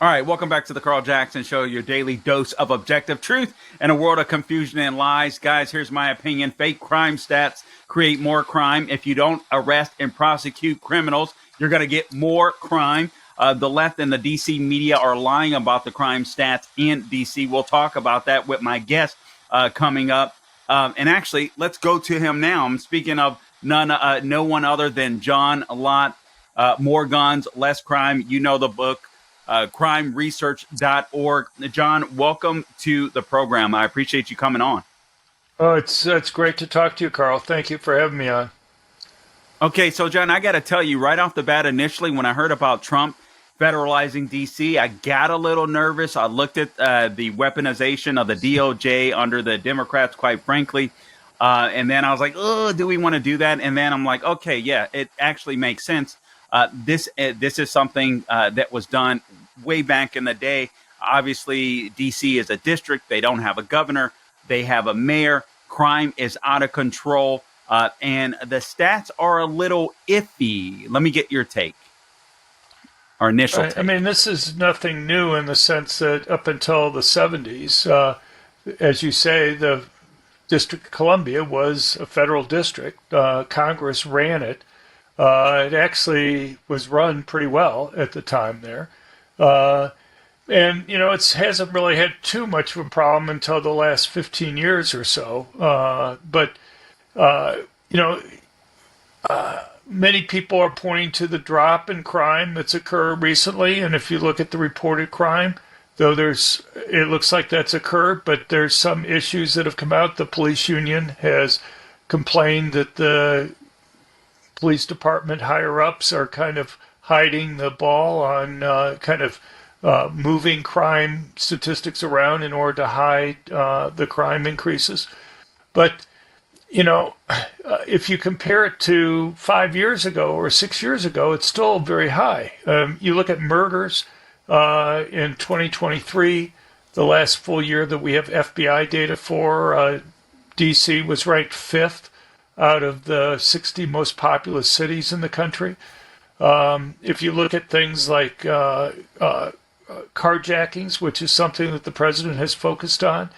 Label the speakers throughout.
Speaker 1: All right, welcome back to the Carl Jackson Show, your daily dose of objective truth in a world of confusion and lies. Guys, here's my opinion. Fake crime stats create more crime. If you don't arrest and prosecute criminals, you're going to get more crime. The left and the D.C. media are lying about the crime stats in D.C. We'll talk about that with my guest coming up. And actually, let's go to him now. I'm speaking of no one other than John Lott. More Guns, Less Crime. You know the book. crimeresearch.org. John, welcome to the program. I appreciate you coming on.
Speaker 2: Oh, it's great to talk to you, Carl. Thank you for having me on.
Speaker 1: Okay, so John, I got to tell you right off the bat, initially when I heard about Trump federalizing D.C., I got a little nervous. I looked at the weaponization of the DOJ under the Democrats, quite frankly. And then I was like, oh, do we want to do that? And then I'm like, okay, yeah, it actually makes sense. This is something that was done way back in the day. Obviously, D.C. is a district. They don't have a governor. They have a mayor. Crime is out of control. And the stats are a little iffy. Let me get your take, our initial take.
Speaker 2: I mean, this is nothing new in the sense that up until the 70s, as you say, the District of Columbia was a federal district. Congress ran it. It actually was run pretty well at the time there. And, you know, it hasn't really had too much of a problem until the last 15 years or so. Many people are pointing to the drop in crime that's occurred recently. And if you look at the reported crime, though it looks like that's occurred, but there's some issues that have come out. The police union has complained that the police department higher-ups are kind of hiding the ball on moving crime statistics around in order to hide the crime increases. But, you know, if you compare it to 5 years ago or 6 years ago, it's still very high. You look at murders in 2023, the last full year that we have FBI data for, D.C. was ranked 5th out of the 60 most populous cities in the country. If you look at things like carjackings, which is something that the president has focused on,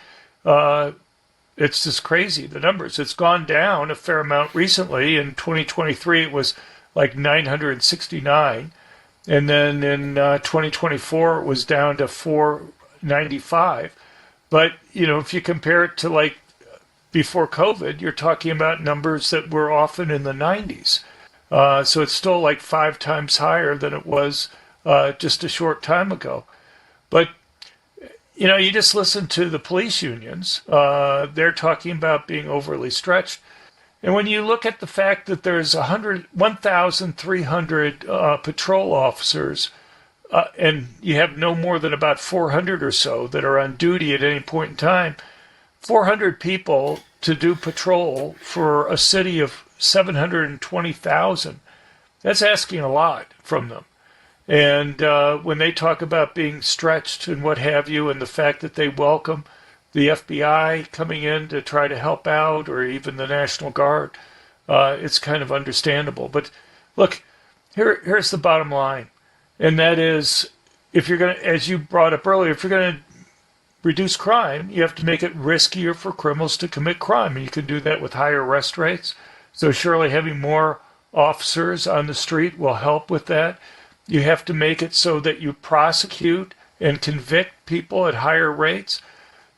Speaker 2: it's just crazy, the numbers. It's gone down a fair amount recently. In 2023, it was like 969. And then in 2024, it was down to 495. But, you know, if you compare it to like before COVID, you're talking about numbers that were often in the 90s. So it's still like 5 times higher than it was just a short time ago. But, you know, you just listen to the police unions. They're talking about being overly stretched. And when you look at the fact that there's 1,300 patrol officers, and you have no more than about 400 or so that are on duty at any point in time, 400 people to do patrol for a city of 720,000, that's asking a lot from them. And when they talk about being stretched and what have you, and the fact that they welcome the FBI coming in to try to help out, or even the National Guard, it's kind of understandable. But look, here's the bottom line, and that is, if you're going to, as you brought up earlier, if you're going to reduce crime, you have to make it riskier for criminals to commit crime. And you can do that with higher arrest rates. So surely having more officers on the street will help with that. You have to make it so that you prosecute and convict people at higher rates.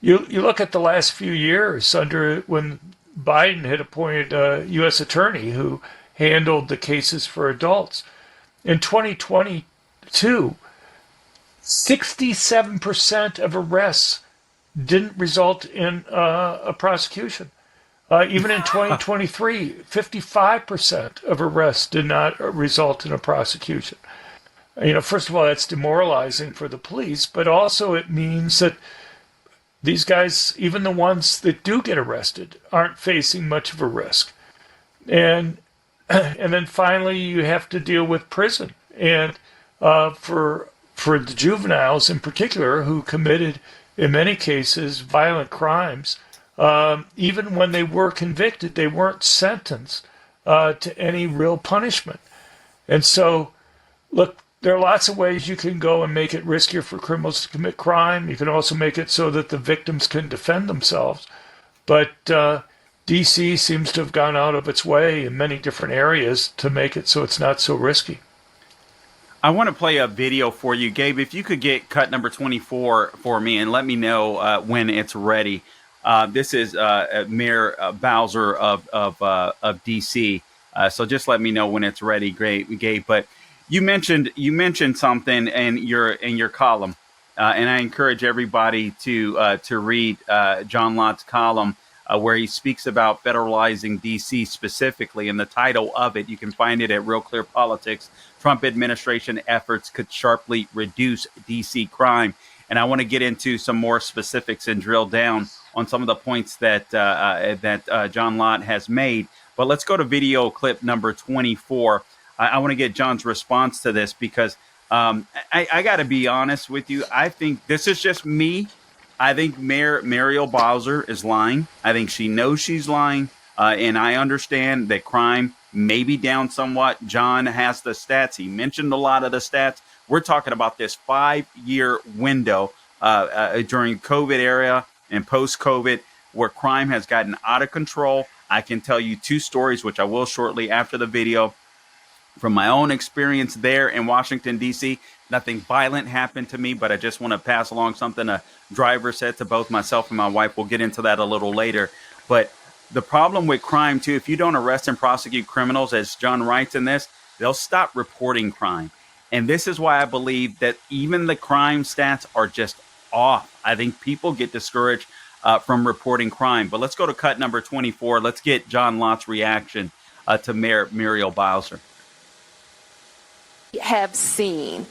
Speaker 2: You look at the last few years under when Biden had appointed a U.S. attorney who handled the cases for adults. In 2022, 67% of arrests didn't result in a prosecution. Even in 2023, 55% of arrests did not result in a prosecution. You know, first of all, that's demoralizing for the police, but also it means that these guys, even the ones that do get arrested, aren't facing much of a risk. And then finally, you have to deal with prison. And for the juveniles in particular who committed, in many cases, violent crimes, even when they were convicted, they weren't sentenced to any real punishment. And so, look, there are lots of ways you can go and make it riskier for criminals to commit crime. You can also make it so that the victims can defend themselves. But DC seems to have gone out of its way in many different areas to make it so it's not so risky.
Speaker 1: I want to play a video for you, Gabe. If you could get cut number 24 for me and let me know when it's ready. This is Mayor Bowser of DC. So just let me know when it's ready, great, Gabe. But you mentioned something in your column, and I encourage everybody to read John Lott's column where he speaks about federalizing DC specifically. And the title of it, you can find it at Real Clear Politics. Trump administration efforts could sharply reduce DC crime. And I want to get into some more specifics and drill down on some of the points that John Lott has made. But let's go to video clip number 24. I want to get John's response to this because I got to be honest with you. I think this is just me. I think Muriel Bowser is lying. I think she knows she's lying. And I understand that crime may be down somewhat. John has the stats. He mentioned a lot of the stats. We're talking about this 5-year window during COVID era and post-COVID where crime has gotten out of control. I can tell you 2 stories, which I will shortly after the video, from my own experience there in Washington, D.C. Nothing violent happened to me, but I just want to pass along something a driver said to both myself and my wife. We'll get into that a little later. But the problem with crime, too, if you don't arrest and prosecute criminals, as John writes in this, they'll stop reporting crime. And this is why I believe that even the crime stats are just off. I think people get discouraged from reporting crime. But let's go to cut number 24. Let's get John Lott's reaction to Mayor Muriel Bowser.
Speaker 3: Have seen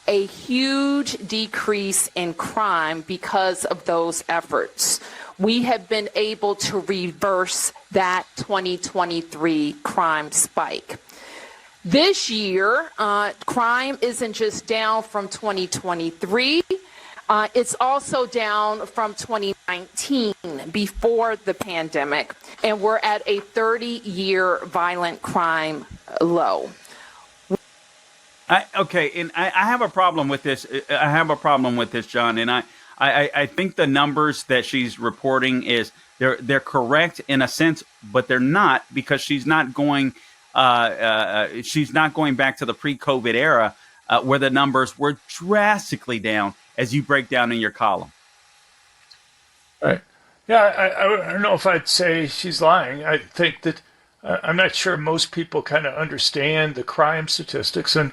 Speaker 3: a huge decrease in crime because of those efforts. We have been able to reverse that 2023 crime spike. This year, crime isn't just down from 2023, it's also down from 2019, before the pandemic, and we're at a 30-year violent crime low.
Speaker 1: And I have a problem with this. I have a problem with this, John. And I think the numbers that she's reporting is they're correct in a sense, but they're not, because she's not going back to the pre-COVID era where the numbers were drastically down, as you break down in your column.
Speaker 2: Right. Yeah, I don't know if I'd say she's lying. I think that I'm not sure most people kind of understand the crime statistics, and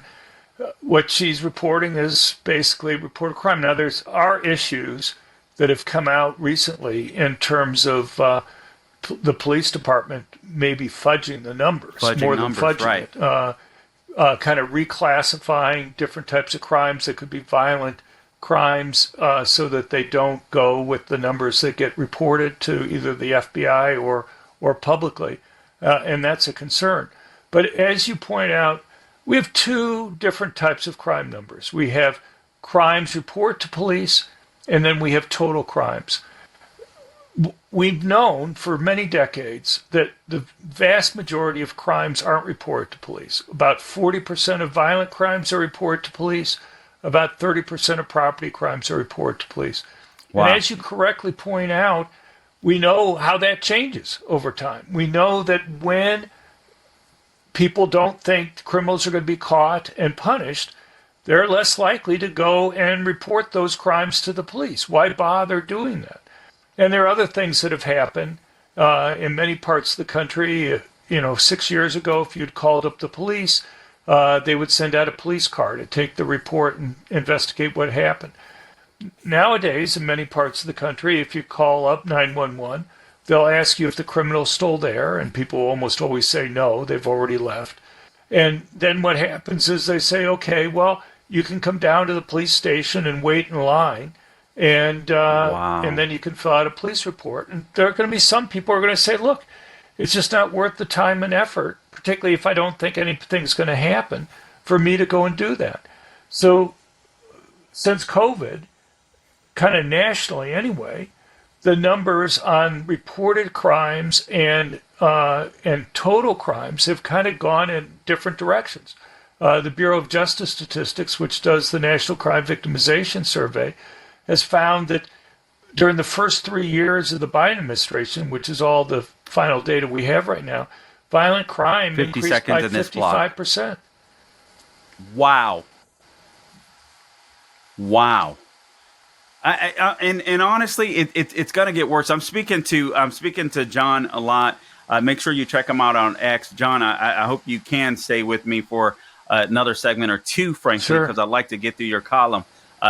Speaker 2: what she's reporting is basically reported crime. Now, there are issues that have come out recently in terms of the police department maybe fudging the numbers, more than fudging
Speaker 1: right.
Speaker 2: it. Kind of reclassifying different types of crimes that could be violent crimes so that they don't go with the numbers that get reported to either the FBI or publicly. And that's a concern. But as you point out, we have 2 different types of crime numbers. We have crimes report to police, and then we have total crimes. We've known for many decades that the vast majority of crimes aren't reported to police. About 40% of violent crimes are reported to police. About 30% of property crimes are reported to police. Wow. And as you correctly point out, we know how that changes over time. We know that when people don't think criminals are going to be caught and punished, they're less likely to go and report those crimes to the police. Why bother doing that? And there are other things that have happened in many parts of the country. 6 years ago, if you'd called up the police, they would send out a police car to take the report and investigate what happened. Nowadays, in many parts of the country, if you call up 911, they'll ask you if the criminal's still there, and people almost always say no, they've already left. And then what happens is they say, okay, well, you can come down to the police station and wait in line, and
Speaker 1: Wow.
Speaker 2: and then you can fill out a police report. And there are going to be some people who are going to say, look, it's just not worth the time and effort, particularly if I don't think anything's going to happen, for me to go and do that. So since COVID, kind of nationally anyway, the numbers on reported crimes and total crimes have kind of gone in different directions. The Bureau of Justice Statistics, which does the National Crime Victimization Survey, has found that during the first 3 years of the Biden administration, which is all the final data we have right now, violent crime
Speaker 1: 50
Speaker 2: increased by
Speaker 1: seconds in this block.
Speaker 2: 55%.
Speaker 1: Wow. Wow. And honestly, it's going to get worse. I'm speaking to John Lott. Make sure you check him out on X. John, I hope you can stay with me for another segment or two, frankly, because
Speaker 2: Sure.
Speaker 1: I'd like to get through your column.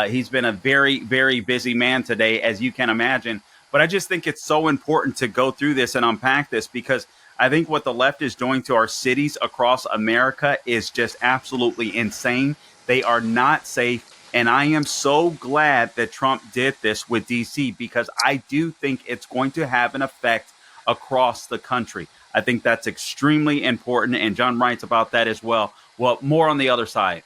Speaker 1: He's been a very, very busy man today, as you can imagine. But I just think it's so important to go through this and unpack this, because I think what the left is doing to our cities across America is just absolutely insane. They are not safe. And I am so glad that Trump did this with DC, because I do think it's going to have an effect across the country. I think that's extremely important. And John writes about that as well. Well, more on the other side.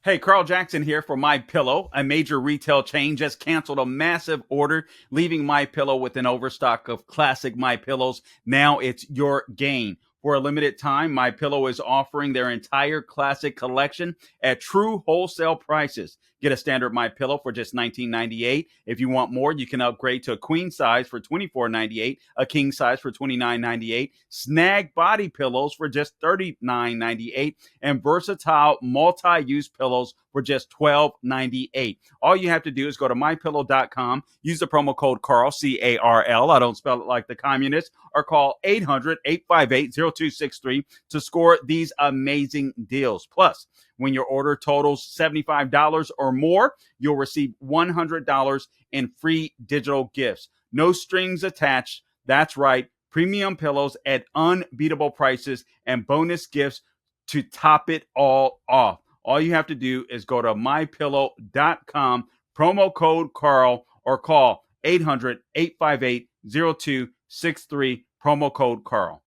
Speaker 1: Hey, Carl Jackson here for My Pillow. A major retail chain just canceled a massive order, leaving My Pillow with an overstock of classic My Pillows. Now it's your gain. For a limited time, My Pillow is offering their entire classic collection at true wholesale prices. Get a standard My Pillow for just $19.98. If you want more, you can upgrade to a queen size for $24.98, a king size for $29.98, snag body pillows for just $39.98, and versatile multi-use pillows for just $12.98. All you have to do is go to mypillow.com, use the promo code Carl, C-A-R-L, I don't spell it like the communists, or call 800-858-0263 to score these amazing deals. Plus, when your order totals $75 or more, you'll receive $100 in free digital gifts. No strings attached. That's right. Premium pillows at unbeatable prices and bonus gifts to top it all off. All you have to do is go to mypillow.com, promo code Carl, or call 800-858-0263, promo code Carl.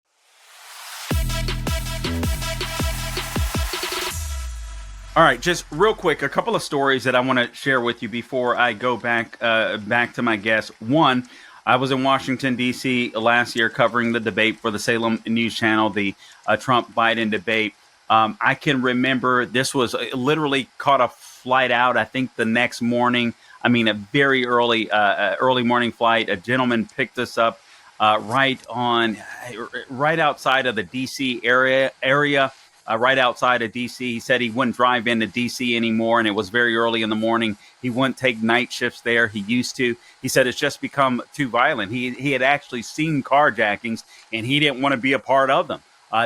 Speaker 1: All right, just real quick, a couple of stories that I want to share with you before I go back to my guest. One, I was in Washington, D.C. last year covering the debate for the Salem News Channel, the Trump-Biden debate. I can remember this was literally caught a flight out, I think, the next morning. I mean, a very early morning flight. A gentleman picked us up right outside of the D.C. area. Right outside of D.C. He said he wouldn't drive into D.C. anymore, and it was very early in the morning. He wouldn't take night shifts there. He used to. He said it's just become too violent. He had actually seen carjackings, and he didn't want to be a part of them.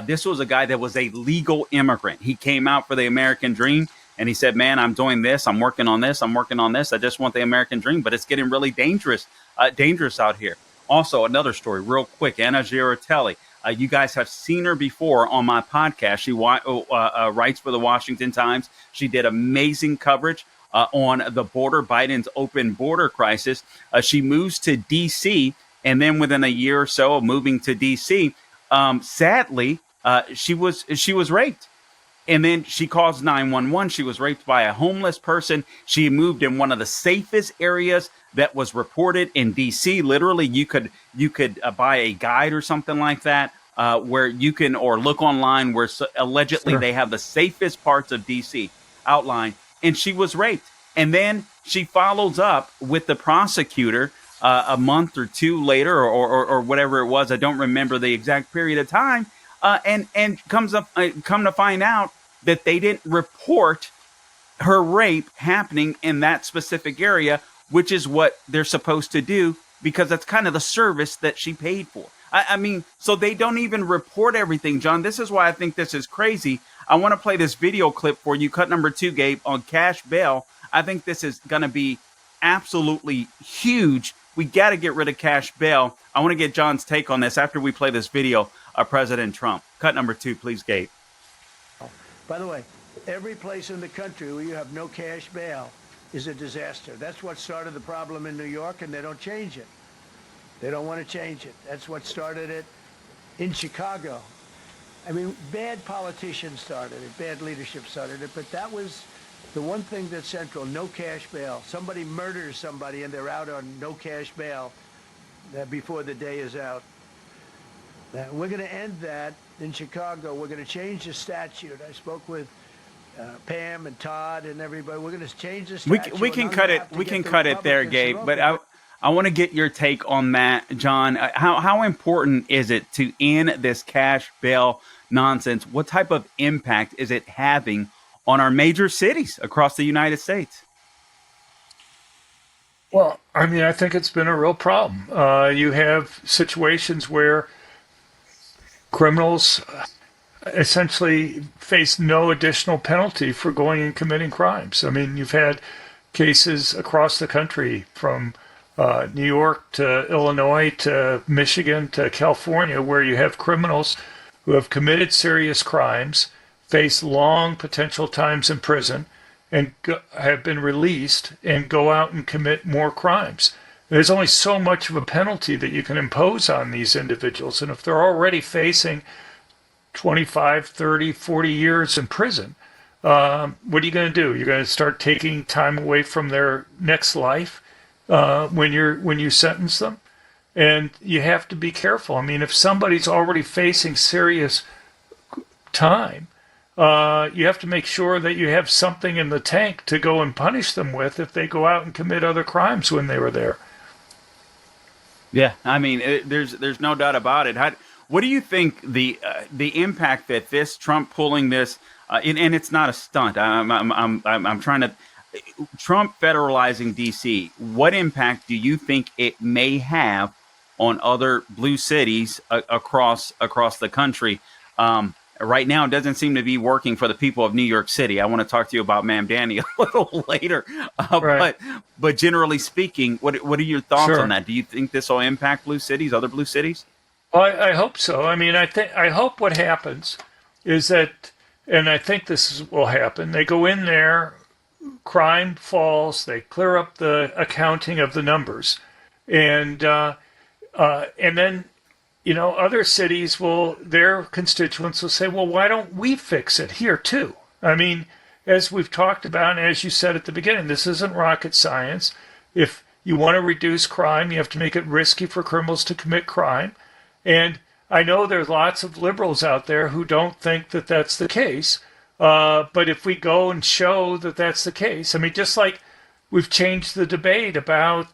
Speaker 1: This was a guy that was a legal immigrant. He came out for the American dream, and he said, man, I'm doing this. I'm working on this. I'm working on this. I just want the American dream, but it's getting really dangerous out here. Also, another story real quick, Anna Girardelli. You guys have seen her before on my podcast. She writes for the Washington Times. She did amazing coverage on the border, Biden's open border crisis. She moves to D.C., and then within a year or so of moving to D.C., sadly, she was raped. And then she calls 911. She was raped by a homeless person. She moved in one of the safest areas that was reported in D.C. Literally, you could buy a guide or something like that where you can, or look online where allegedly they have the safest parts of D.C. outlined. And she was raped. And then she follows up with the prosecutor a month or two later, or whatever it was. I don't remember the exact period of time. And come to find out that they didn't report her rape happening in that specific area, which is what they're supposed to do, because that's kind of the service that she paid for. I mean, so they don't even report everything, John. This is why I think this is crazy. I want to play this video clip for you, cut number 2, Gabe, on cash bail. I think this is going to be absolutely huge. We got to get rid of cash bail. I want to get John's take on this after we play this video of President Trump. Cut number 2, please, Gabe.
Speaker 4: By the way, every place in the country where you have no cash bail is a disaster. That's what started the problem in New York, and they don't change it. They don't want to change it. That's what started it in Chicago. I mean, bad politicians started it, bad leadership started it, but that was the one thing that's central: no cash bail. Somebody murders somebody and they're out on no cash bail before the day is out. We're going to end that in Chicago. We're going to change the statute. I spoke with Pam and Todd and everybody. We're going to change the
Speaker 1: We
Speaker 4: statute.
Speaker 1: we can
Speaker 4: and I'm
Speaker 1: cut
Speaker 4: gonna
Speaker 1: it.
Speaker 4: have to
Speaker 1: We
Speaker 4: get
Speaker 1: can
Speaker 4: the
Speaker 1: cut it there,
Speaker 4: Republicans to
Speaker 1: Gabe.
Speaker 4: vote
Speaker 1: But
Speaker 4: for it.
Speaker 1: I want to get your take on that, John. How important is it to end this cash bail nonsense? What type of impact is it having on our major cities across the United States?
Speaker 2: Well, I mean, I think it's been a real problem. You have situations where criminals essentially face no additional penalty for going and committing crimes. I mean, you've had cases across the country from New York to Illinois to Michigan to California where you have criminals who have committed serious crimes, face long potential times in prison, and have been released and go out and commit more crimes. There's only so much of a penalty that you can impose on these individuals. And if they're already facing 25, 30, 40 years in prison, what are you going to do? You're going to start taking time away from their next life when you sentence them? And you have to be careful. I mean, if somebody's already facing serious time, you have to make sure that you have something in the tank to go and punish them with if they go out and commit other crimes when they were there.
Speaker 1: Yeah, I mean, there's no doubt about it. What do you think the impact that this Trump pulling this and it's not a stunt. I'm trying to Trump federalizing DC. What impact do you think it may have on other blue cities across the country? Right now, it doesn't seem to be working for the people of New York City. I want to talk to you about Ma'am Danny a little later.
Speaker 2: Right.
Speaker 1: But generally speaking, what are your thoughts
Speaker 2: Sure.
Speaker 1: on that? Do you think this will impact blue cities, other blue cities?
Speaker 2: Well, I hope so. I mean, I hope what happens is that, and I think will happen. They go in there, crime falls, they clear up the accounting of the numbers, and then other cities their constituents will say, well, why don't we fix it here too? I mean, as we've talked about, and as you said at the beginning, this isn't rocket science. If you want to reduce crime, you have to make it risky for criminals to commit crime. And I know there's lots of liberals out there who don't think that that's the case. But if we go and show that that's the case, I mean, just like we've changed the debate about,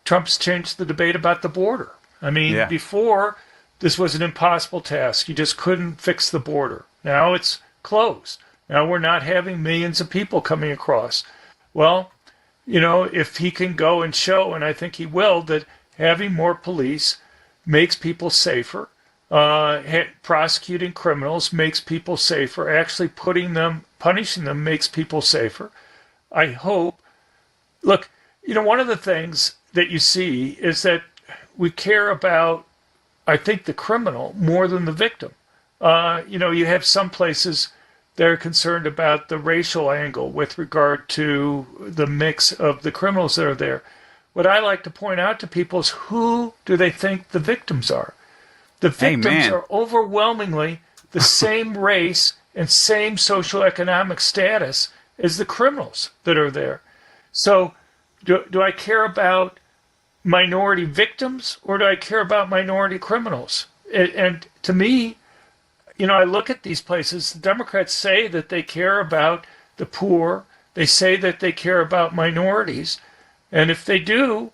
Speaker 2: Trump's changed the debate about the border. I mean, Before, this was an impossible task. You just couldn't fix the border. Now it's closed. Now we're not having millions of people coming across. Well, if he can go and show, and I think he will, that having more police makes people safer, prosecuting criminals makes people safer, actually punishing them makes people safer. I hope, look, one of the things that you see is that we care about, I think, the criminal more than the victim. You have some places that are concerned about the racial angle with regard to the mix of the criminals that are there. What I like to point out to people is, who do they think the victims are? The victims are overwhelmingly the same race and same socioeconomic status as the criminals that are there. So do I care about minority victims, or do I care about minority criminals? And to me, I look at these places, the Democrats say that they care about the poor, they say that they care about minorities, and if they do,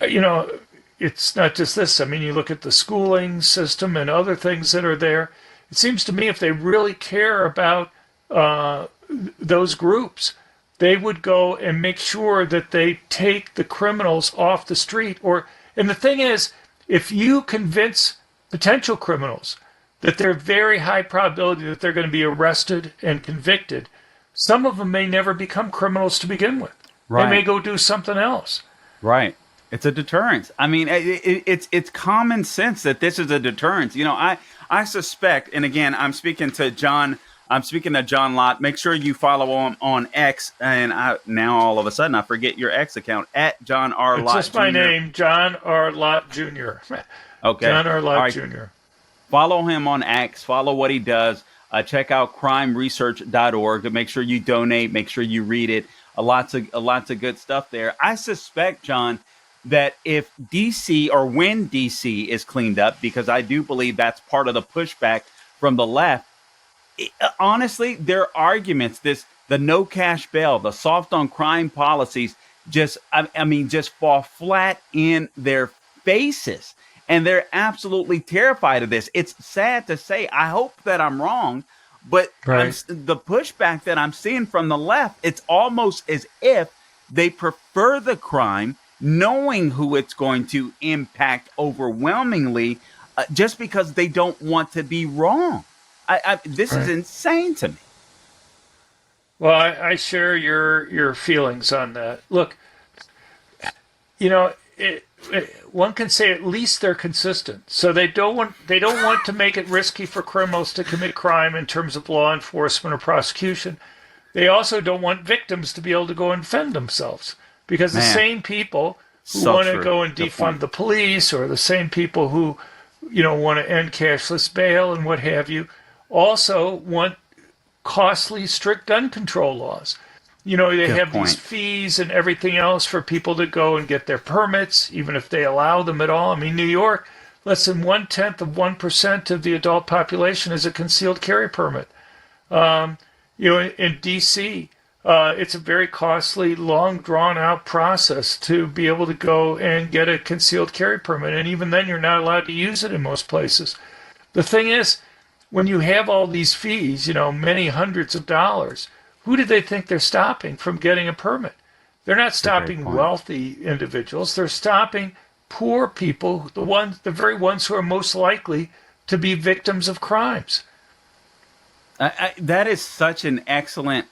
Speaker 2: it's not just this. I mean, you look at the schooling system and other things that are there. It seems to me if they really care about those groups, they would go and make sure that they take the criminals off the street. And the thing is, if you convince potential criminals that there's very high probability that they're going to be arrested and convicted, some of them may never become criminals to begin with. Right. They may go do something else.
Speaker 1: Right. It's a deterrence. I mean, it's common sense that this is a deterrence. I suspect, and again, I'm speaking to John Lott. Make sure you follow him on X. And now all of a sudden I forget your X account at John R. Lott.
Speaker 2: It's just my name, John R. Lott Jr.
Speaker 1: Okay.
Speaker 2: John R. Lott Jr.
Speaker 1: Follow him on X. Follow what he does. Check out crimeresearch.org to make sure you donate. Make sure you read it. Lots of good stuff there. I suspect, John, that if DC, or when DC is cleaned up, because I do believe that's part of the pushback from the left, honestly, their arguments, the no cash bail, the soft on crime policies, just fall flat in their faces, and they're absolutely terrified of this. It's sad to say. I hope that I'm wrong, but
Speaker 2: Right.
Speaker 1: the pushback that I'm seeing from the left, it's almost as if they prefer the crime, knowing who it's going to impact overwhelmingly, just because they don't want to be wrong. This is
Speaker 2: Right.
Speaker 1: insane to me.
Speaker 2: Well, I share your feelings on that. Look, one can say at least they're consistent. So they don't want to make it risky for criminals to commit crime in terms of law enforcement or prosecution. They also don't want victims to be able to go and defend themselves, because the
Speaker 1: Man,
Speaker 2: same people who
Speaker 1: so
Speaker 2: want to
Speaker 1: true.
Speaker 2: go and
Speaker 1: Good
Speaker 2: defund
Speaker 1: point.
Speaker 2: the police, or the same people who want to end cashless bail and what have you, also want costly, strict gun control laws. They
Speaker 1: Good
Speaker 2: have these
Speaker 1: point.
Speaker 2: fees and everything else for people to go and get their permits, even if they allow them at all. I mean, New York, less than 1/10 of the adult population is a concealed carry permit. In D.C., it's a very costly, long, drawn-out process to be able to go and get a concealed carry permit, and even then, you're not allowed to use it in most places. The thing is, when you have all these fees, many hundreds of dollars, who do they think they're stopping from getting a permit? They're not
Speaker 1: That's a great
Speaker 2: stopping
Speaker 1: point.
Speaker 2: wealthy individuals. They're stopping poor people, the very ones who are most likely to be victims of crimes.
Speaker 1: That is such an excellent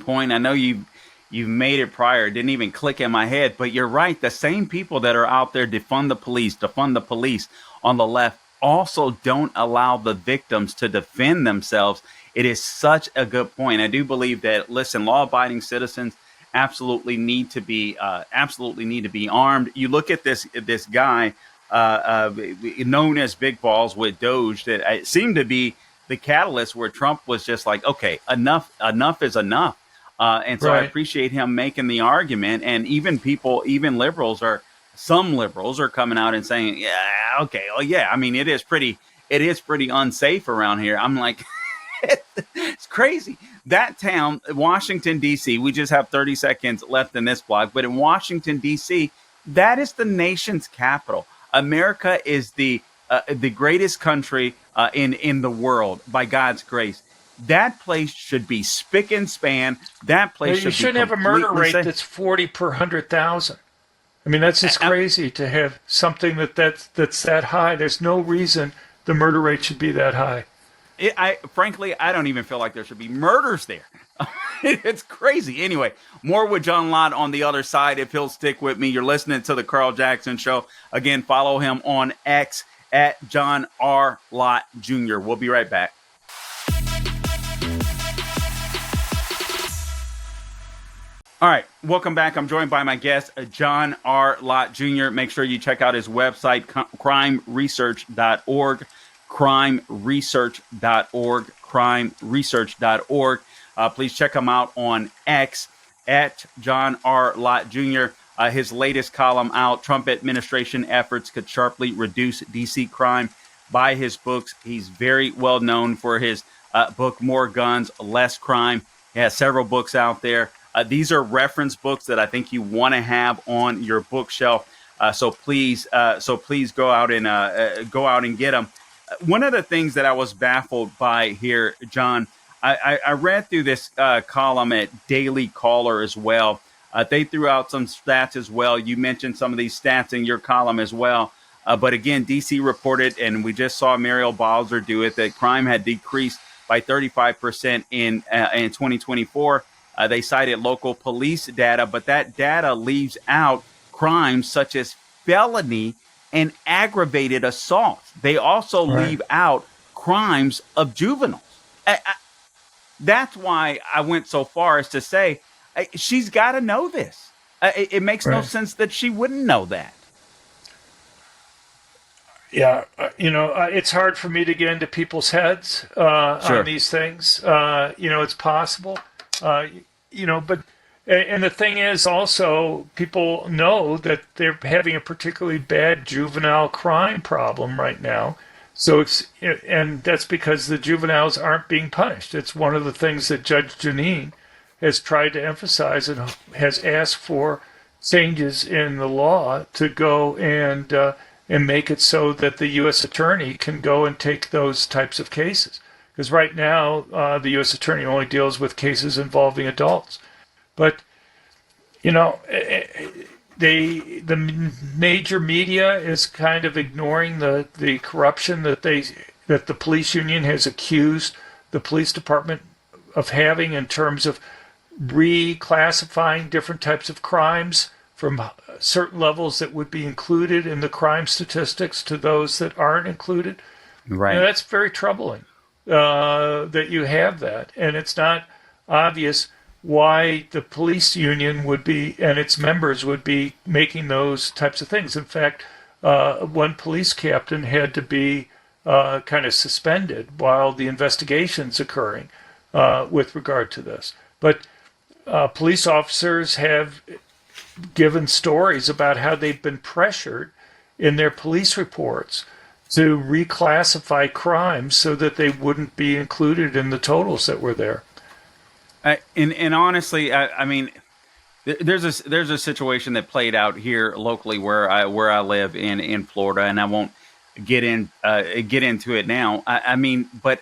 Speaker 1: point. I know you've made it prior. It didn't even click in my head, but you're right. The same people that are out there defund the police on the left also don't allow the victims to defend themselves. It is such a good point. I do believe that, listen, law-abiding citizens absolutely need to be armed. You look at this guy known as Big Balls with Doge, that it seemed to be the catalyst where Trump was just like, okay, enough is enough. And so I
Speaker 2: Right.
Speaker 1: appreciate him making the argument. And some liberals are coming out and saying, yeah, okay, well, yeah, I mean, it is pretty unsafe around here. I'm like, it's crazy. That town, Washington, D.C., we just have 30 seconds left in this blog, but in Washington, D.C., that is the nation's capital. America is the greatest country in the world by God's grace. That place should be spick and span. That place
Speaker 2: You
Speaker 1: should
Speaker 2: shouldn't
Speaker 1: be
Speaker 2: have a murder
Speaker 1: completely
Speaker 2: rate
Speaker 1: safe.
Speaker 2: that's 40 per 100,000. I mean, that's just crazy to have something that's that high. There's no reason the murder rate should be that high.
Speaker 1: Frankly, I don't even feel like there should be murders there. It's crazy. Anyway, more with John Lott on the other side if he'll stick with me. You're listening to the Carl Jackson Show. Again, follow him on X at John R. Lott Jr. We'll be right back. All right, welcome back. I'm joined by my guest, John R. Lott Jr. Make sure you check out his website, crimeresearch.org, crimeresearch.org, crimeresearch.org. Please check him out on X at John R. Lott Jr. His latest column out, Trump administration efforts could sharply reduce D.C. crime. Buy his books. He's very well known for his book, More Guns, Less Crime. He has several books out there. These are reference books that I think you want to have on your bookshelf. So please go out and get them. One of the things that I was baffled by here, John, I read through this column at Daily Caller as well. They threw out some stats as well. You mentioned some of these stats in your column as well. But again, DC reported, and we just saw Muriel Bowser do it, that crime had decreased by 35% in 2024. They cited local police data, but that data leaves out crimes such as felony and aggravated assault. They also leave out crimes of juveniles. That's why I went so far as to say she's got to know this. It makes no sense that she wouldn't know that.
Speaker 2: Yeah, it's hard for me to get into people's heads on these things. It's possible. But and the thing is also, people know that they're having a particularly bad juvenile crime problem right now. So and that's because the juveniles aren't being punished. It's one of the things that Judge Janine has tried to emphasize and has asked for changes in the law to go and make it so that the U.S. attorney can go and take those types of cases. Because right now, the U.S. attorney only deals with cases involving adults. But, you know, the major media is kind of ignoring the corruption that the police union has accused the police department of having in terms of reclassifying different types of crimes from certain levels that would be included in the crime statistics to those that aren't included.
Speaker 1: Right.
Speaker 2: You know, that's very troubling that you have that, and it's not obvious why the police union would be and its members would be making those types of things. In fact, one police captain had to be kind of suspended while the investigation's occurring with regard to this. But police officers have given stories about how they've been pressured in their police reports to reclassify crimes so that they wouldn't be included in the totals that were there.
Speaker 1: And honestly, I mean, there's a situation that played out here locally where I live in Florida, and I won't get into it now. I mean, but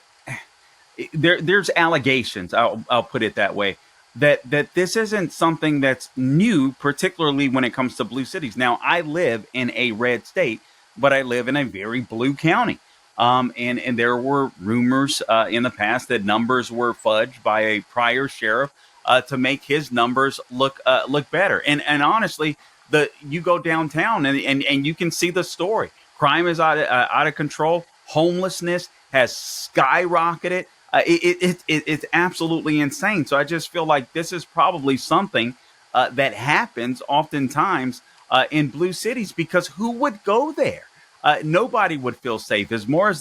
Speaker 1: there's allegations. I'll put it that way. That this isn't something that's new, particularly when it comes to blue cities. Now, I live in a red state, but I live in a very blue county. And there were rumors in the past that numbers were fudged by a prior sheriff to make his numbers look better. And honestly, you go downtown and you can see the story. Crime is out of control. Homelessness has skyrocketed. It's absolutely insane. So I just feel like this is probably something that happens oftentimes in blue cities, because who would go there? Nobody would feel safe. As more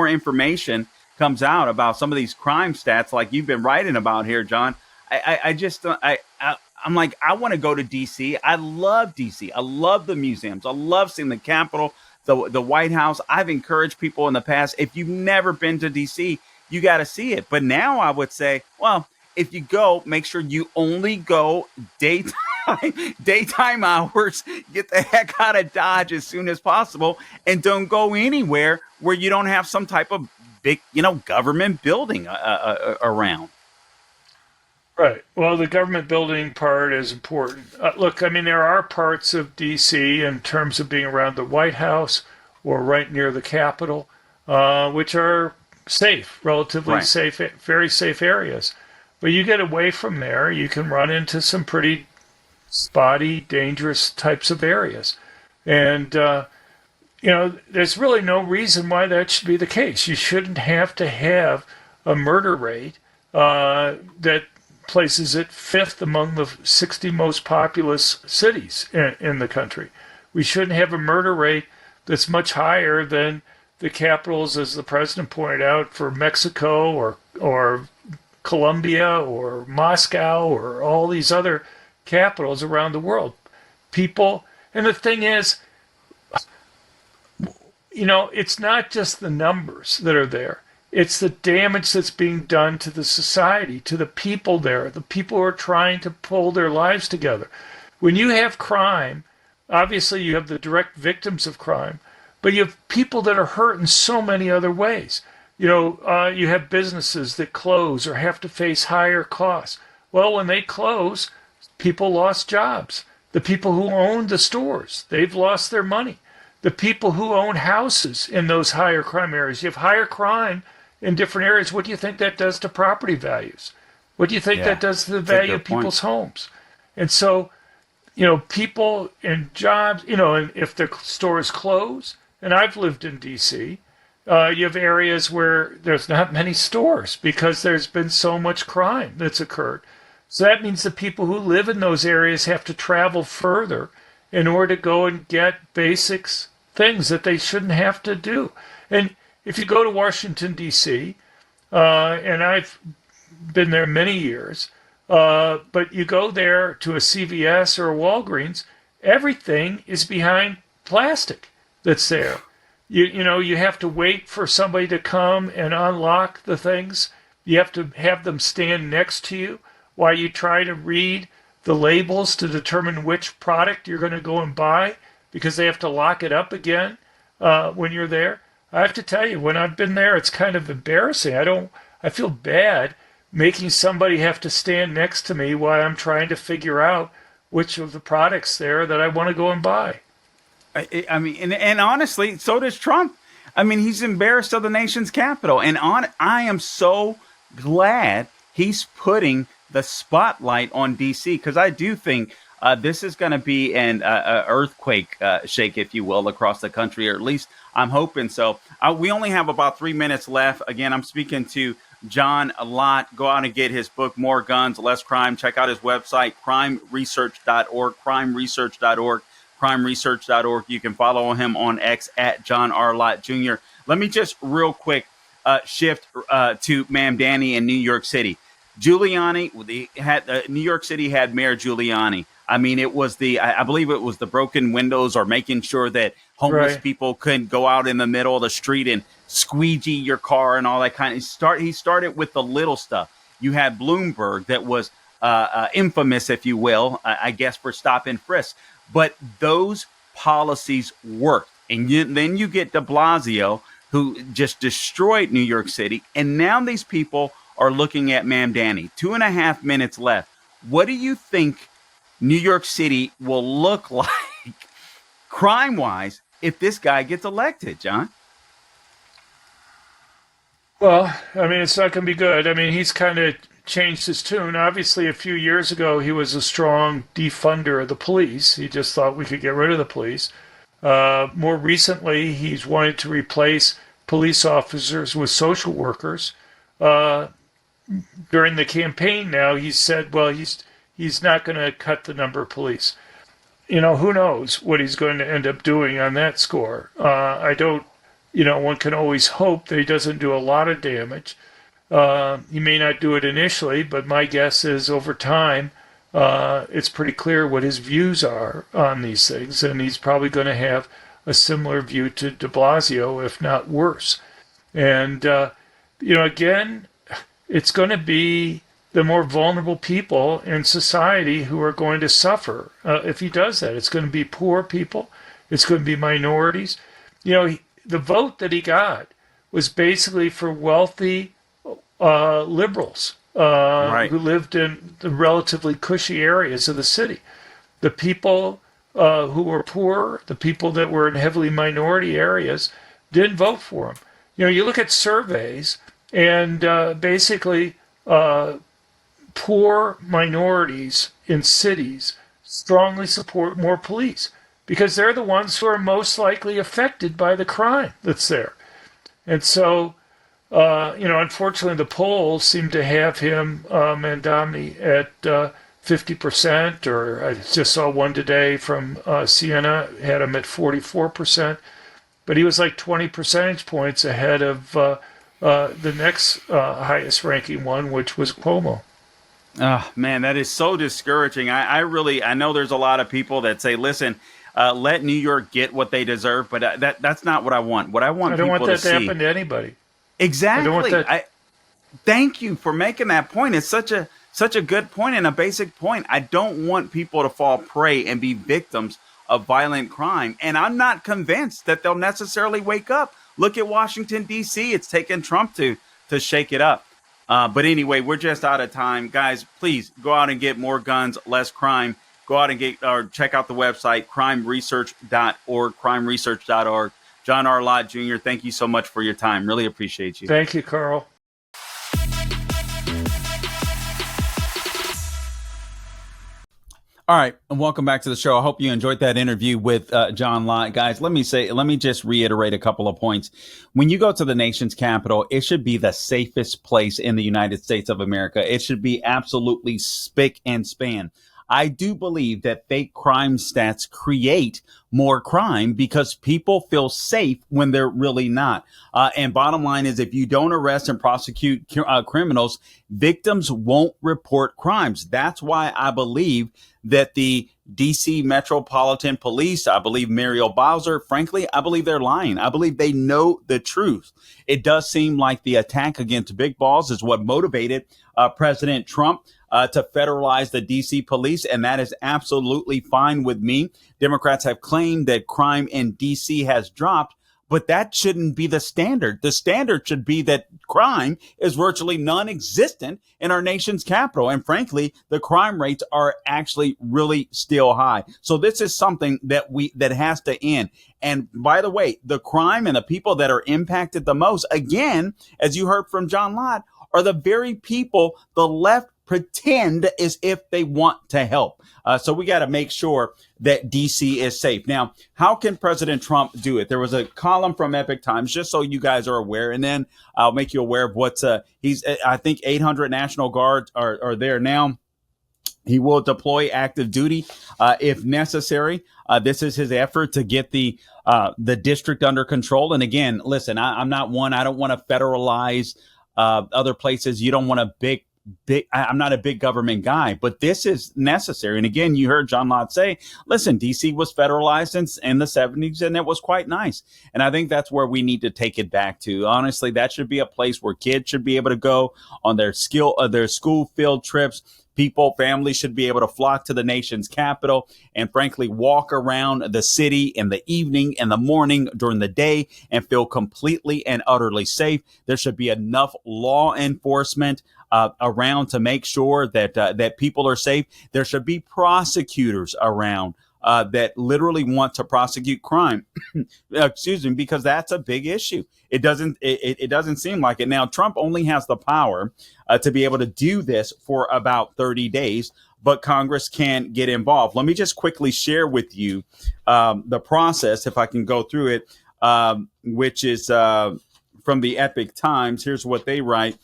Speaker 1: information comes out about some of these crime stats, like you've been writing about here, John, I'm like, I want to go to DC. I love DC. I love the museums. I love seeing the Capitol, the White House. I've encouraged people in the past, if you've never been to DC, you got to see it. But now I would say, well, if you go, make sure you only go daytime hours. Get the heck out of Dodge as soon as possible, and don't go anywhere where you don't have some type of big, government building around.
Speaker 2: Right. Well, the government building part is important. Look, I mean, there are parts of D.C. in terms of being around the White House or right near the Capitol, which are safe, relatively
Speaker 1: Right.
Speaker 2: safe, very safe areas. But you get away from there, you can run into some pretty spotty, dangerous types of areas. And, there's really no reason why that should be the case. You shouldn't have to have a murder rate that places it fifth among the 60 most populous cities in the country. We shouldn't have a murder rate that's much higher than the capitals, as the president pointed out, for Mexico or Colombia or Moscow or all these other capitals around the world. People, and the thing is, it's not just the numbers that are there. It's the damage that's being done to the society, to the people there, the people who are trying to pull their lives together. When you have crime, obviously you have the direct victims of crime, but you have people that are hurt in so many other ways. You have businesses that close or have to face higher costs. Well, when they close, people lost jobs. The people who owned the stores, they've lost their money. The people who own houses in those higher crime areas, you have higher crime in different areas. What do you think that does to property values? What do you think that does to the value of people's homes? And so, people and jobs, and if the stores close, and I've lived in D.C., you have areas where there's not many stores because there's been so much crime that's occurred. So that means the people who live in those areas have to travel further in order to go and get basics, things that they shouldn't have to do. And if you go to Washington, D.C., and I've been there many years, but you go there to a CVS or a Walgreens, everything is behind plastic that's there. You have to wait for somebody to come and unlock the things. You have to have them stand next to you while you try to read the labels to determine which product you're going to go and buy, because they have to lock it up again when you're there. I have to tell you, when I've been there, it's kind of embarrassing. I feel bad making somebody have to stand next to me while I'm trying to figure out which of the products there that I want to go and buy.
Speaker 1: I mean, and honestly, so does Trump. I mean, he's embarrassed of the nation's capital. And I am so glad he's putting the spotlight on D.C., because I do think this is going to be an earthquake shake, if you will, across the country, or at least I'm hoping so. We only have about 3 minutes left. Again, I'm speaking to John Lott. Go out and get his book, More Guns, Less Crime. Check out his website, crimeresearch.org, crimeresearch.org. crimeresearch.org. You can follow him on X at John R. Lott Jr. Let me just real quick shift to Mamdani in New York City. Giuliani, New York City had Mayor Giuliani. I mean, it was I believe it was the broken windows, or making sure that homeless people couldn't go out in the middle of the street and squeegee your car and all that kind of. He started with the little stuff. You had Bloomberg, that was infamous, if you will, I guess, for stop and frisk. But those policies worked. And then you get de Blasio, who just destroyed New York City. And now these people are looking at Mamdani. 2.5 minutes left. What do you think New York City will look like crime-wise if this guy gets elected, John?
Speaker 2: Well, I mean, it's not going to be good. I mean, he's kind of changed his tune. Obviously, a few years ago, he was a strong defunder of the police. He just thought we could get rid of the police. More recently, he's wanted to replace police officers with social workers. During the campaign now, he said, well, he's not going to cut the number of police. Who knows what he's going to end up doing on that score. One can always hope that he doesn't do a lot of damage. He may not do it initially, but my guess is over time, it's pretty clear what his views are on these things, and he's probably going to have a similar view to de Blasio, if not worse. And, again, it's going to be the more vulnerable people in society who are going to suffer if he does that. It's going to be poor people. It's going to be minorities. The vote that he got was basically for wealthy liberals who lived in the relatively cushy areas of the city. The people who were poor, the people that were in heavily minority areas, didn't vote for him. You look at surveys, and basically poor minorities in cities strongly support more police, because they're the ones who are most likely affected by the crime that's there. And so, unfortunately, the polls seem to have him, Mamdani, at 50%, or I just saw one today from Siena, had him at 44%. But he was like 20 percentage points ahead of the next highest ranking one, which was Cuomo.
Speaker 1: Oh, man, that is so discouraging. I know there's a lot of people that say, listen, let New York get what they deserve, but that's not what I want. What I want,
Speaker 2: I don't want that to
Speaker 1: see,
Speaker 2: happen to anybody.
Speaker 1: Exactly.
Speaker 2: I don't want that.
Speaker 1: Thank you for making that point. It's such a good point and a basic point. I don't want people to fall prey and be victims of violent crime. And I'm not convinced that they'll necessarily wake up. Look at Washington, D.C. It's taken Trump to shake it up. But anyway, we're just out of time. Guys, please go out and get More Guns, Less Crime. Go out and check out the website, crimeresearch.org, crimeresearch.org. John R. Lott Jr., thank you so much for your time. Really appreciate you.
Speaker 2: Thank you, Carl.
Speaker 1: All right, and welcome back to the show. I hope you enjoyed that interview with John Lott. Guys, let me just reiterate a couple of points. When you go to the nation's capital, it should be the safest place in the United States of America. It should be absolutely spick and span. I do believe that fake crime stats create more crime because people feel safe when they're really not. And bottom line is, if you don't arrest and prosecute criminals, victims won't report crimes. That's why I believe that the DC Metropolitan Police, I believe Muriel Bowser, frankly, I believe they're lying. I believe they know the truth. It does seem like the attack against big balls is what motivated President Trump to federalize the DC police, and that is absolutely fine with me. Democrats have claimed that crime in DC has dropped, but that shouldn't be the standard. The standard should be that crime is virtually non-existent in our nation's capital. And frankly, the crime rates are actually really still high. So this is something that has to end. And by the way, the crime and the people that are impacted the most, again, as you heard from John Lott, are the very people the left pretend as if they want to help. So we got to make sure that DC is safe. Now, how can President Trump do it? There was a column from Epic Times, just so you guys are aware, and then I'll make you aware of what's I think 800 National Guards are there now. He will deploy active duty if necessary. This is his effort to get the district under control. And again, listen, I don't want to federalize other places. You don't want a big, I'm not a big government guy, but this is necessary. And again, you heard John Lott say, listen, DC was federalized in the 70s, and it was quite nice. And I think that's where we need to take it back to. Honestly, that should be a place where kids should be able to go on their school field trips. Families should be able to flock to the nation's capital and frankly walk around the city in the evening and the morning during the day and feel completely and utterly safe. There should be enough law enforcement around to make sure that people are safe. There should be prosecutors around that literally want to prosecute crime. Excuse me, because that's a big issue. It doesn't seem like it. Now, Trump only has the power to be able to do this for about 30 days, but Congress can get involved. Let me just quickly share with you the process, if I can go through it, which is from the Epic Times. Here's what they write.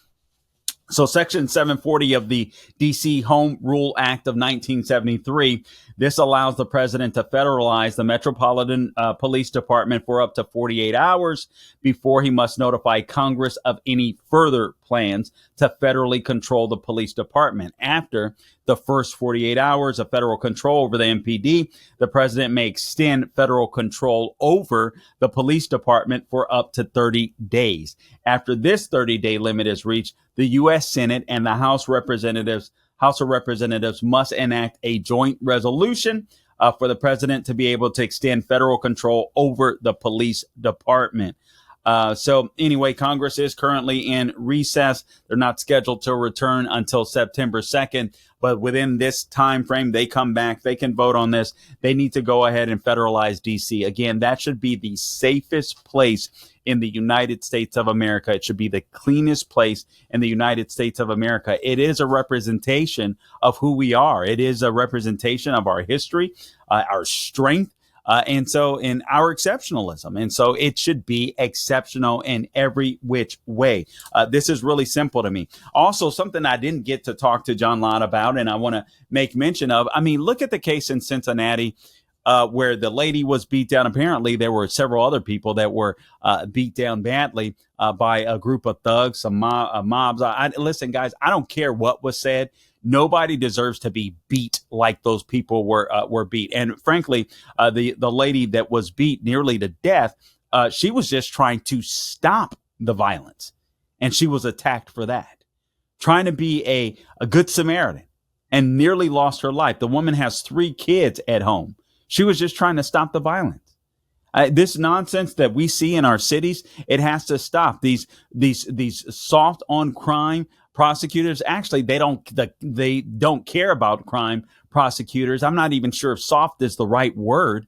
Speaker 1: So Section 740 of the D.C. Home Rule Act of 1973, this allows the president to federalize the Metropolitan Police Department for up to 48 hours before he must notify Congress of any further plans to federally control the police department. After the first 48 hours of federal control over the MPD, the president may extend federal control over the police department for up to 30 days. After this 30-day limit is reached, the U.S. Senate and the House of Representatives must enact a joint resolution for the president to be able to extend federal control over the police department. So anyway, Congress is currently in recess. They're not scheduled to return until September 2nd. But within this time frame, they come back. They can vote on this. They need to go ahead and federalize D.C. Again, that should be the safest place in the United States of America. It should be the cleanest place in the United States of America. It is a representation of who we are. It is a representation of our history, our strength, and so in our exceptionalism. And so it should be exceptional in every which way. This is really simple to me. Also, something I didn't get to talk to John Lott about, and I want to make mention of, I mean, look at the case in Cincinnati where the lady was beat down. Apparently, there were several other people that were beat down badly by a group of thugs, some mobs. Listen, guys, I don't care what was said. Nobody deserves to be beat like those people were beat. And frankly, the lady that was beat nearly to death, she was just trying to stop the violence. And she was attacked for that, trying to be a good Samaritan, and nearly lost her life. The woman has 3 kids at home. She was just trying to stop the violence. This nonsense that we see in our cities, it has to stop. These soft on crime prosecutors, actually, they don't care about crime prosecutors. I'm not even sure if soft is the right word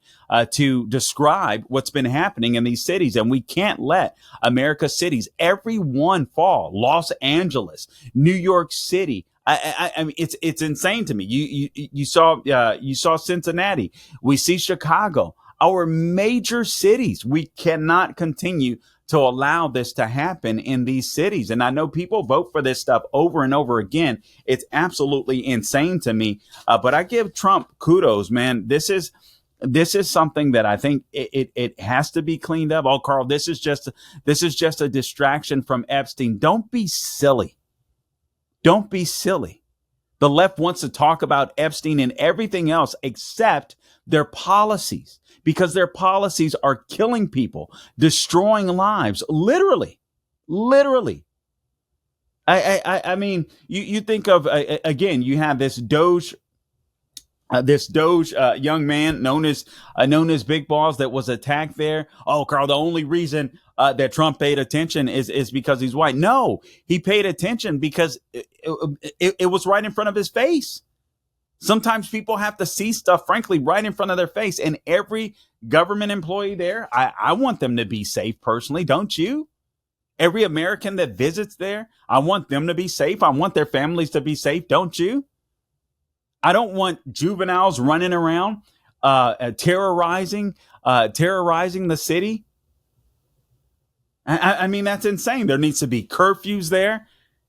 Speaker 1: to describe what's been happening in these cities. And we can't let America's cities, every one fall. Los Angeles, New York City. I mean, it's insane to me. You saw Cincinnati. We see Chicago. Our major cities. We cannot continue to allow this to happen in these cities. And I know people vote for this stuff over and over again. It's absolutely insane to me. But I give Trump kudos, man. This is something that I think it has to be cleaned up. Oh, Carl, this is just a distraction from Epstein. Don't be silly. Don't be silly. The left wants to talk about Epstein and everything else except their policies, because their policies are killing people, destroying lives, literally, literally. I mean, you think of, again, you have this Doge young man known as Big Balls that was attacked there. Oh, Carl, the only reason that Trump paid attention is because he's white. No, he paid attention because it was right in front of his face. Sometimes people have to see stuff, frankly, right in front of their face. And every government employee there, I want them to be safe personally. Don't you? Every American that visits there, I want them to be safe. I want their families to be safe. Don't you? I don't want juveniles running around, terrorizing the city. I mean, that's insane. There needs to be curfews there.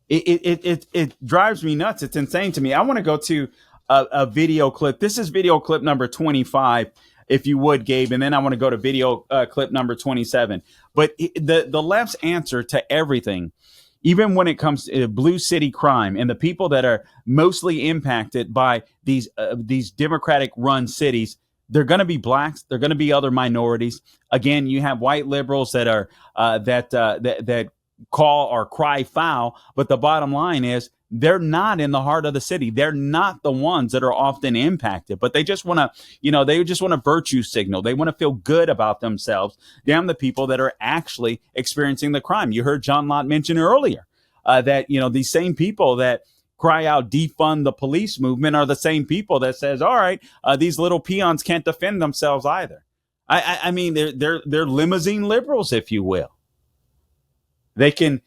Speaker 1: It drives me nuts. It's insane to me. I want to go to a video clip. This is video clip number 25, if you would, Gabe. And then I want to go to video clip number 27. But the left's answer to everything, even when it comes to blue city crime and the people that are mostly impacted by these Democratic run cities, they're going to be blacks. They're going to be other minorities. Again, you have white liberals that are that call or cry foul. But the bottom line is they're not in the heart of the city. They're not the ones that are often impacted, but they just want to, they just want to virtue signal. They want to feel good about themselves. Damn the people that are actually experiencing the crime. You heard John Lott mention earlier that, these same people that cry out defund the police movement are the same people that says, all right, these little peons can't defend themselves either. I mean, they're limousine liberals, if you will. They can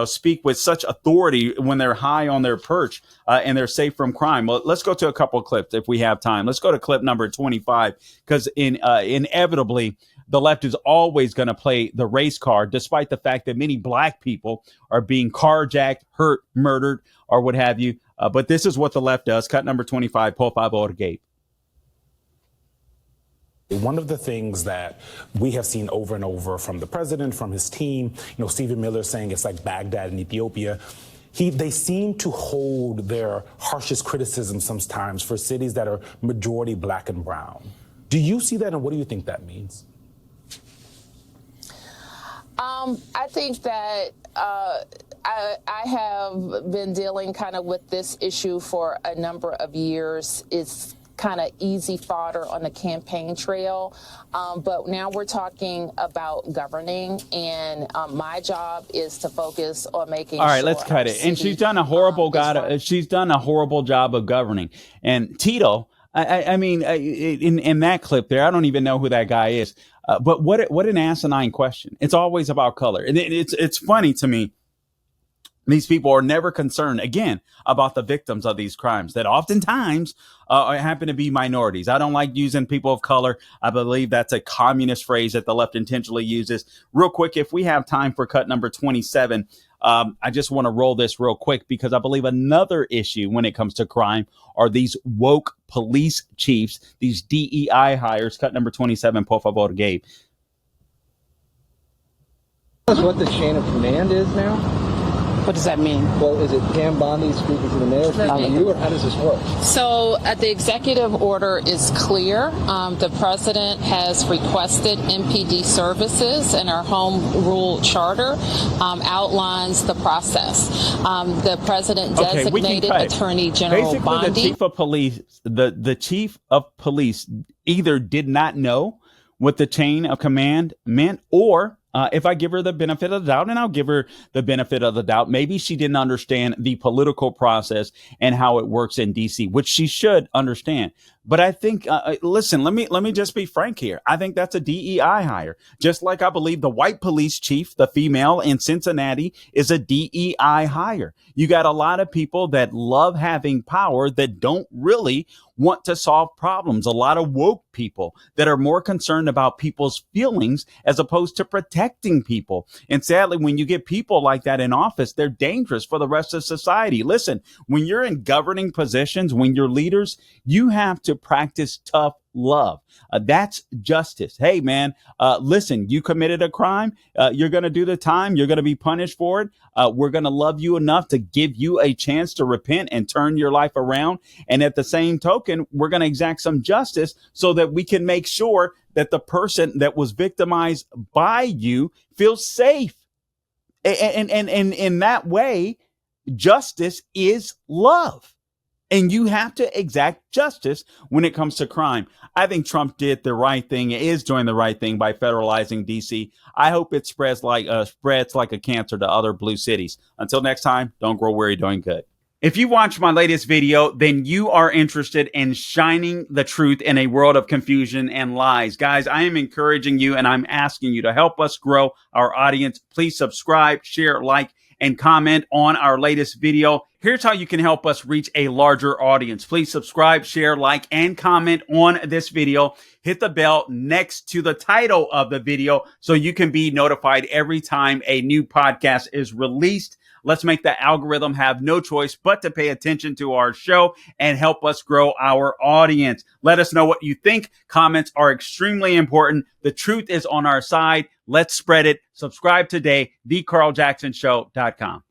Speaker 1: speak with such authority when they're high on their perch and they're safe from crime. Well, let's go to a couple of clips if we have time. Let's go to clip number 25, because inevitably the left is always going to play the race card, despite the fact that many black people are being carjacked, hurt, murdered, or what have you. But this is what the left does. Cut number 25, por favor, Gabe.
Speaker 5: One of the things that we have seen over and over from the president, from his team, Stephen Miller saying it's like Baghdad in Ethiopia. They seem to hold their harshest criticism sometimes for cities that are majority black and brown. Do you see that, and what do you think that means?
Speaker 3: I think that I have been dealing kind of with this issue for a number of years. It's kind of easy fodder on the campaign trail. But now we're talking about governing, and my job is to focus on making. All right,
Speaker 1: let's cut it. And she's done a horrible she's done a horrible job of governing. And Tito, I mean, in that clip there, I don't even know who that guy is. But what an asinine question. It's always about color. And it's funny to me. These people are never concerned, again, about the victims of these crimes that oftentimes happen to be minorities. I don't like using people of color. I believe that's a communist phrase that the left intentionally uses. Real quick, if we have time for cut number 27, I just want to roll this real quick, because I believe another issue when it comes to crime are these woke police chiefs, these DEI hires. Cut number 27, por favor, Gabe.
Speaker 6: That's what the chain of command is now?
Speaker 7: What does that mean?
Speaker 6: Well, is it Pam Bondi speaking to the mayor, speaking to you, or how does this work?
Speaker 3: So the executive order is clear. The president has requested MPD services, and our home rule charter outlines the process. The president designated Attorney General
Speaker 1: Basically,
Speaker 3: Bondi.
Speaker 1: the chief of police, the chief of police either did not know what the chain of command meant, or if I give her the benefit of the doubt, and I'll give her the benefit of the doubt, maybe she didn't understand the political process and how it works in D.C., which she should understand. But I think, listen, let me just be frank here. I think that's a DEI hire, just like I believe the white police chief, the female in Cincinnati, is a DEI hire. You got a lot of people that love having power that don't really want to solve problems. A lot of woke people that are more concerned about people's feelings as opposed to protecting people. And sadly, when you get people like that in office, they're dangerous for the rest of society. Listen, when you're in governing positions, when you're leaders, you have to practice tough love. That's justice. Hey, man, listen, you committed a crime. You're going to do the time. You're going to be punished for it. We're going to love you enough to give you a chance to repent and turn your life around. And at the same token, we're going to exact some justice so that we can make sure that the person that was victimized by you feels safe. And in that way, justice is love. And you have to exact justice when it comes to crime. I think Trump did the right thing, is doing the right thing by federalizing D.C. I hope it spreads like a cancer to other blue cities. Until next time, don't grow weary doing good. If you watched my latest video, then you are interested in shining the truth in a world of confusion and lies. Guys, I am encouraging you and I'm asking you to help us grow our audience. Please subscribe, share, like, and comment on our latest video. Here's how you can help us reach a larger audience. Please subscribe, share, like, and comment on this video. Hit the bell next to the title of the video so you can be notified every time a new podcast is released. Let's make the algorithm have no choice but to pay attention to our show and help us grow our audience. Let us know what you think. Comments are extremely important. The truth is on our side. Let's spread it. Subscribe today, thecarljacksonshow.com.